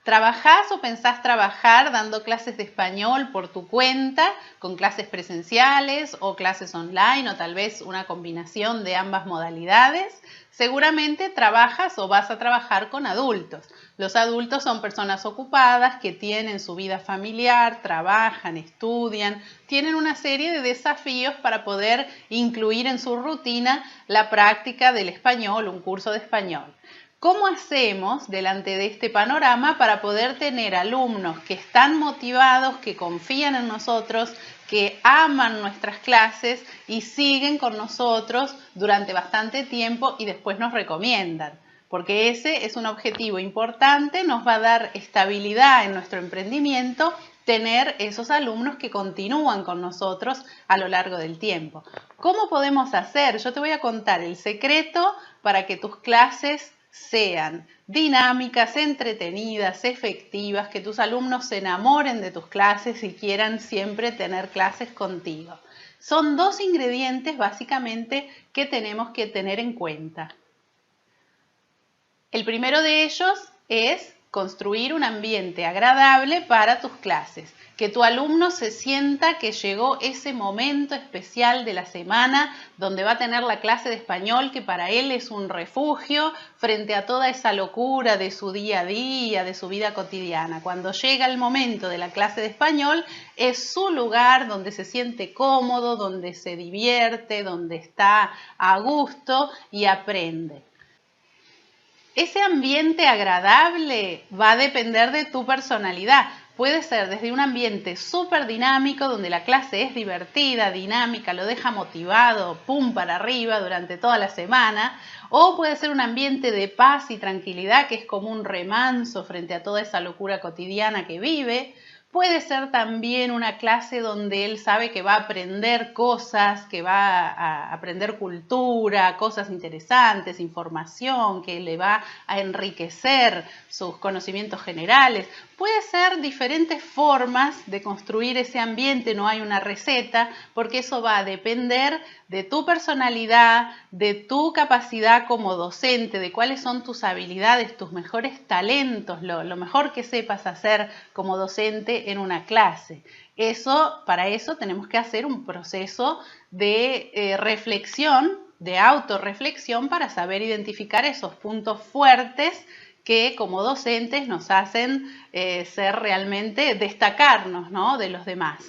¿Trabajás o pensás trabajar dando clases de español por tu cuenta, con clases presenciales o clases online o tal vez una combinación de ambas modalidades? Seguramente trabajas o vas a trabajar con adultos. Los adultos son personas ocupadas que tienen su vida familiar, trabajan, estudian, tienen una serie de desafíos para poder incluir en su rutina la práctica del español, un curso de español. ¿Cómo hacemos delante de este panorama para poder tener alumnos que están motivados, que confían en nosotros, que aman nuestras clases y siguen con nosotros durante bastante tiempo y después nos recomiendan? Porque ese es un objetivo importante, nos va a dar estabilidad en nuestro emprendimiento, tener esos alumnos que continúan con nosotros a lo largo del tiempo. ¿Cómo podemos hacer? Yo te voy a contar el secreto para que tus clases sean dinámicas, entretenidas, efectivas, que tus alumnos se enamoren de tus clases y quieran siempre tener clases contigo. Son dos ingredientes básicamente que tenemos que tener en cuenta. El primero de ellos es construir un ambiente agradable para tus clases, que tu alumno se sienta que llegó ese momento especial de la semana donde va a tener la clase de español, que para él es un refugio frente a toda esa locura de su día a día, de su vida cotidiana. Cuando llega el momento de la clase de español, es su lugar donde se siente cómodo, donde se divierte, donde está a gusto y aprende. Ese ambiente agradable va a depender de tu personalidad. Puede ser desde un ambiente súper dinámico, donde la clase es divertida, dinámica, lo deja motivado, pum para arriba durante toda la semana, o puede ser un ambiente de paz y tranquilidad, que es como un remanso frente a toda esa locura cotidiana que vive. Puede ser también una clase donde él sabe que va a aprender cosas, que va a aprender cultura, cosas interesantes, información, que le va a enriquecer sus conocimientos generales. Puede ser diferentes formas de construir ese ambiente, no hay una receta, porque eso va a depender de tu personalidad, de tu capacidad como docente, de cuáles son tus habilidades, tus mejores talentos, lo mejor que sepas hacer como docente en una clase. Para eso tenemos que hacer un proceso de reflexión, de autorreflexión, para saber identificar esos puntos fuertes que como docentes nos hacen ser realmente, destacarnos, ¿no?, de los demás.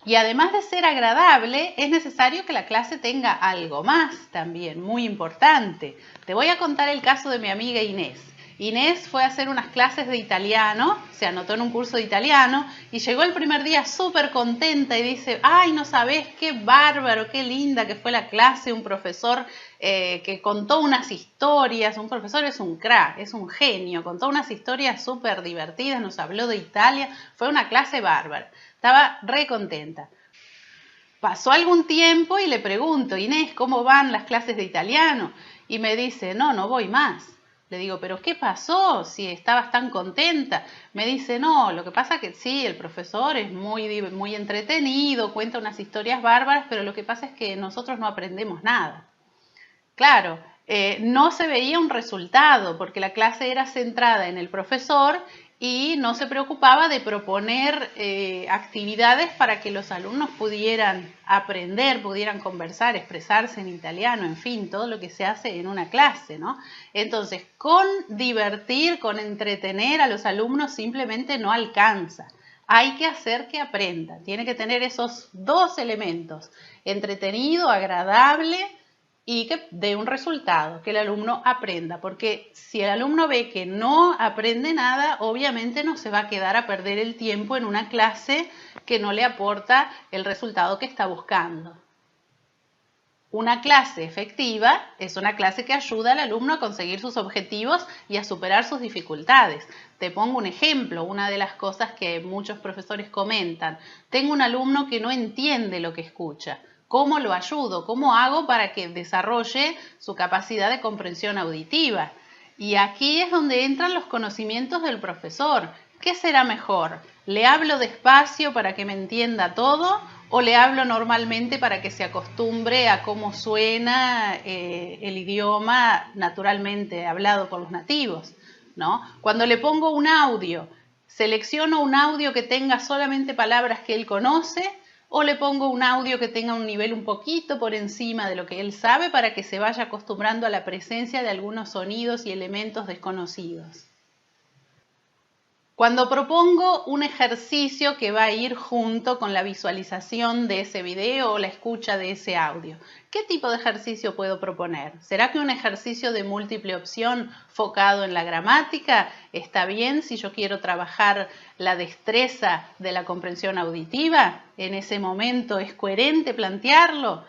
Y además de ser agradable, es necesario que la clase tenga algo más también, muy importante. Te voy a contar el caso de mi amiga Inés. Inés fue a hacer unas clases de italiano, se anotó en un curso de italiano y llegó el primer día súper contenta y dice: ¡ay, no sabés qué bárbaro, qué linda que fue la clase! Un profesor que contó unas historias, un profesor es un crack, es un genio, contó unas historias súper divertidas, nos habló de Italia, fue una clase bárbara. Estaba re contenta. Pasó algún tiempo y le pregunto: Inés, ¿cómo van las clases de italiano? Y me dice: no voy más. Le digo: ¿pero qué pasó si estabas tan contenta? Me dice: no, lo que pasa es que sí, el profesor es muy entretenido, cuenta unas historias bárbaras, pero lo que pasa es que nosotros no aprendemos nada. Claro, no se veía un resultado porque la clase era centrada en el profesor y no se preocupaba de proponer actividades para que los alumnos pudieran aprender, pudieran conversar, expresarse en italiano, en fin, todo lo que se hace en una clase, ¿no? Entonces, con divertir, con entretener a los alumnos simplemente no alcanza. Hay que hacer que aprendan. Tiene que tener esos dos elementos: entretenido, agradable, y que dé un resultado, que el alumno aprenda, porque si el alumno ve que no aprende nada, obviamente no se va a quedar a perder el tiempo en una clase que no le aporta el resultado que está buscando. Una clase efectiva es una clase que ayuda al alumno a conseguir sus objetivos y a superar sus dificultades. Te pongo un ejemplo, una de las cosas que muchos profesores comentan: tengo un alumno que no entiende lo que escucha. ¿Cómo lo ayudo? ¿Cómo hago para que desarrolle su capacidad de comprensión auditiva? Y aquí es donde entran los conocimientos del profesor. ¿Qué será mejor? ¿Le hablo despacio para que me entienda todo o le hablo normalmente para que se acostumbre a cómo suena el idioma naturalmente hablado por los nativos? ¿no? Cuando le pongo un audio, selecciono un audio que tenga solamente palabras que él conoce o le pongo un audio que tenga un nivel un poquito por encima de lo que él sabe para que se vaya acostumbrando a la presencia de algunos sonidos y elementos desconocidos. Cuando propongo un ejercicio que va a ir junto con la visualización de ese video o la escucha de ese audio, ¿qué tipo de ejercicio puedo proponer? ¿Será que un ejercicio de múltiple opción focado en la gramática está bien si yo quiero trabajar la destreza de la comprensión auditiva? ¿En ese momento es coherente plantearlo?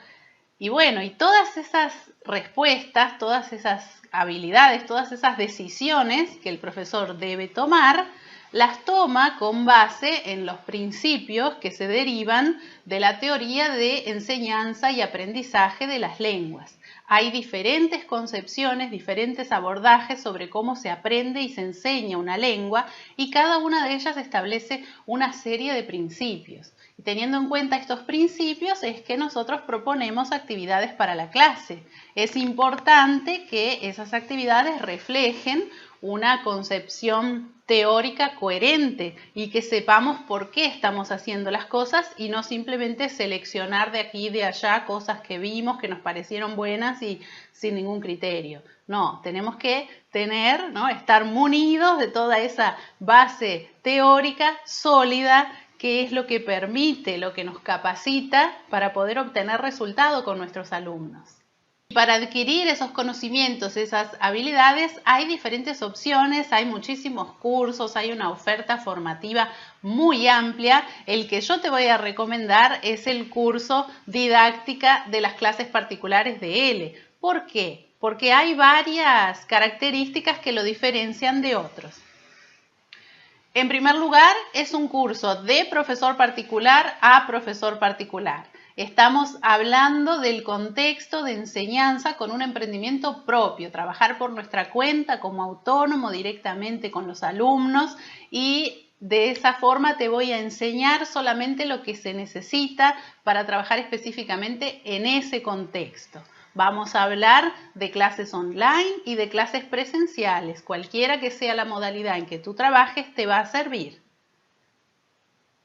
Y bueno, y todas esas respuestas, todas esas habilidades, todas esas decisiones que el profesor debe tomar, las toma con base en los principios que se derivan de la teoría de enseñanza y aprendizaje de las lenguas. Hay diferentes concepciones, diferentes abordajes sobre cómo se aprende y se enseña una lengua y cada una de ellas establece una serie de principios. Y teniendo en cuenta estos principios es que nosotros proponemos actividades para la clase. Es importante que esas actividades reflejen una concepción teórica coherente y que sepamos por qué estamos haciendo las cosas y no simplemente seleccionar de aquí y de allá cosas que vimos, que nos parecieron buenas y sin ningún criterio. No, tenemos que tener, ¿no? Estar munidos de toda esa base teórica sólida que es lo que permite, lo que nos capacita para poder obtener resultado con nuestros alumnos. Para adquirir esos conocimientos, esas habilidades, hay diferentes opciones, hay muchísimos cursos, hay una oferta formativa muy amplia. El que yo te voy a recomendar es el curso Didáctica de las clases particulares de L. ¿Por qué? Porque hay varias características que lo diferencian de otros. En primer lugar, es un curso de profesor particular a profesor particular. Estamos hablando del contexto de enseñanza con un emprendimiento propio, trabajar por nuestra cuenta como autónomo directamente con los alumnos y de esa forma te voy a enseñar solamente lo que se necesita para trabajar específicamente en ese contexto. Vamos a hablar de clases online y de clases presenciales. Cualquiera que sea la modalidad en que tú trabajes te va a servir.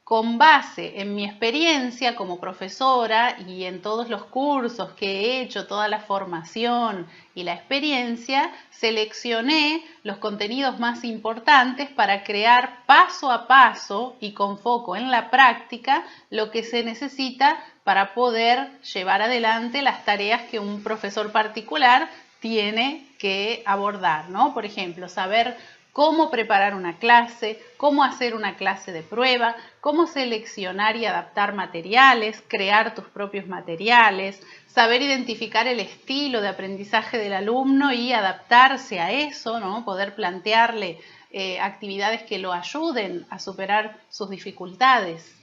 Con base en mi experiencia como profesora y en todos los cursos que he hecho, toda la formación y la experiencia, seleccioné los contenidos más importantes para crear paso a paso y con foco en la práctica lo que se necesita para poder llevar adelante las tareas que un profesor particular tiene que abordar, ¿no? Por ejemplo, saber cómo preparar una clase, cómo hacer una clase de prueba, cómo seleccionar y adaptar materiales, crear tus propios materiales, saber identificar el estilo de aprendizaje del alumno y adaptarse a eso, ¿no? Poder plantearle actividades que lo ayuden a superar sus dificultades.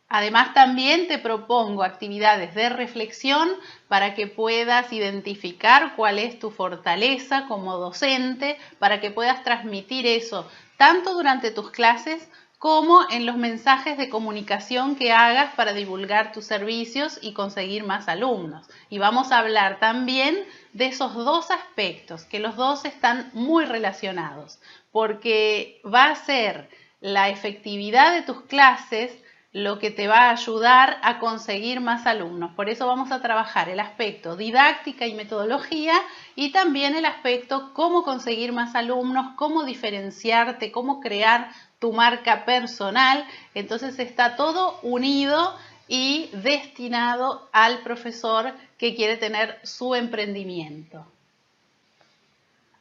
Además, también te propongo actividades de reflexión para que puedas identificar cuál es tu fortaleza como docente, para que puedas transmitir eso tanto durante tus clases como en los mensajes de comunicación que hagas para divulgar tus servicios y conseguir más alumnos. Y vamos a hablar también de esos dos aspectos, que los dos están muy relacionados, porque va a ser la efectividad de tus clases lo que te va a ayudar a conseguir más alumnos. Por eso vamos a trabajar el aspecto didáctica y metodología y también el aspecto cómo conseguir más alumnos, cómo diferenciarte, cómo crear tu marca personal. Entonces está todo unido y destinado al profesor que quiere tener su emprendimiento.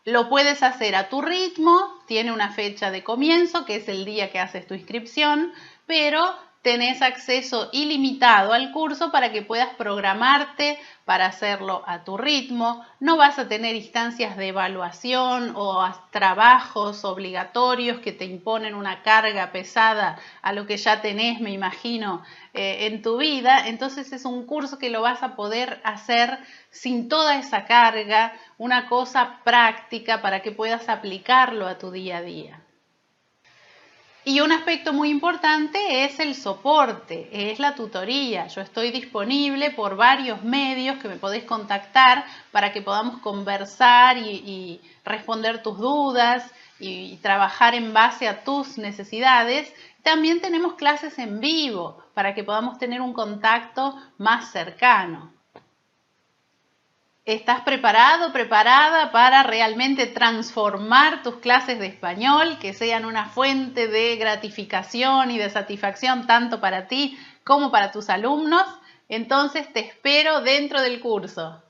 Lo puedes hacer a tu ritmo, tiene una fecha de comienzo que es el día que haces tu inscripción, pero tenés acceso ilimitado al curso para que puedas programarte para hacerlo a tu ritmo. No vas a tener instancias de evaluación o trabajos obligatorios que te imponen una carga pesada a lo que ya tenés, me imagino, en tu vida. Entonces es un curso que lo vas a poder hacer sin toda esa carga, una cosa práctica para que puedas aplicarlo a tu día a día. Y un aspecto muy importante es el soporte, es la tutoría. Yo estoy disponible por varios medios que me podés contactar para que podamos conversar y responder tus dudas y trabajar en base a tus necesidades. También tenemos clases en vivo para que podamos tener un contacto más cercano. ¿Estás preparado, preparada para realmente transformar tus clases de español, que sean una fuente de gratificación y de satisfacción tanto para ti como para tus alumnos? Entonces te espero dentro del curso.